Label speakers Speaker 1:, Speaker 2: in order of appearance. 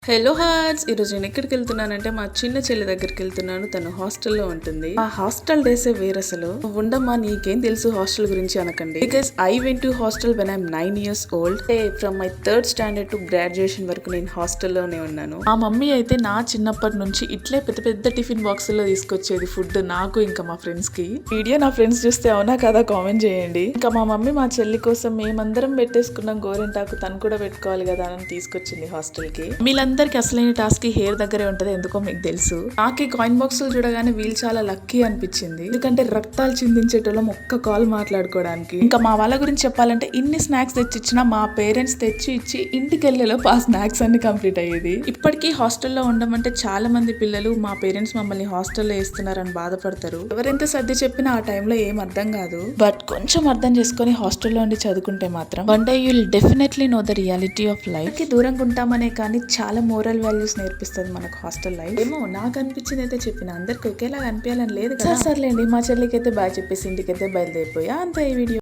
Speaker 1: Hello hearts, ఈరోజు నేను ఎక్కడికి వెళ్తున్నానంటే మా చిన్న చెల్లి దగ్గరికి వెళ్తున్నాను. తను హాస్టల్లో ఉంటుంది. ఆ హాస్టల్ డేసే వేరు. అసలు ఉండమ్మా నీకేం తెలుసు హాస్టల్ గురించి అనకండి. Because I went to hostel when I'm 9 years old. From my 3rd standard to graduation వరకు నేను హాస్టల్లోనే ఉన్నాను. మా మమ్మీ అయితే నా చిన్నప్పటి నుంచి ఇట్లే పెద్ద పెద్ద టిఫిన్ బాక్సుల్లో తీసుకొచ్చేది ఫుడ్ నాకు ఇంకా మా ఫ్రెండ్స్ కి. వీడియో నా ఫ్రెండ్స్ చూస్తే అవునా కదా కామెంట్ చేయండి. ఇంకా మా మమ్మీ మా చెల్లి కోసం మేమందరం పెట్టేసుకున్నాం గోరెంటాకు, తను కూడా పెట్టుకోవాలి కదా అని తీసుకొచ్చింది హాస్టల్ కి. అందరికి అసలైన టాస్క్ హెయిర్ దగ్గరే ఉంటది, ఎందుకో మీకు తెలుసు. నాకే కాయిన్ బాక్స్ చూడగానే వీళ్ళు చాలా లక్కీ అనిపించింది. ఎందుకంటే రక్తాలు చిందించేటోళ్ళం ఒక్క కాల్ మాట్లాడుకోవడానికి. ఇంకా మా వాళ్ళ గురించి చెప్పాలంటే ఇన్ని స్నాక్స్ తెచ్చిచ్చినా మా పేరెంట్స్ తెచ్చి ఇచ్చి ఇంటికి వెళ్ళేలోపు ఆ స్నాక్స్ అన్ని కంప్లీట్ అయ్యేది. ఇప్పటికీ హాస్టల్లో ఉండమంటే చాలా మంది పిల్లలు మా పేరెంట్స్ మమ్మల్ని హాస్టల్లో వేస్తున్నారని బాధపడతారు. ఎవరెంత సర్ది చెప్పినా ఆ టైంలో ఏం అర్థం కాదు. బట్ కొంచెం అర్థం చేసుకుని హాస్టల్లో ఉండి చదువుకుంటే మాత్రం one day you will definitely know the reality of life. కి దూరంగా ఉంటామనే కానీ చాలా మోరల్ వాల్యూస్ నేర్పిస్తుంది మనకు హాస్టల్ లైఫ్. ఏమో నాకు అనిపించింది అయితే చెప్పిన, అందరికి ఒకేలాగా అనిపించాలని లేదు కదా. సర్లేండి, మా చెల్లికి అయితే బాయ్ చెప్పేసి ఇంటికి అయితే బయలుదేరిపోయా. అంతే ఈ వీడియో.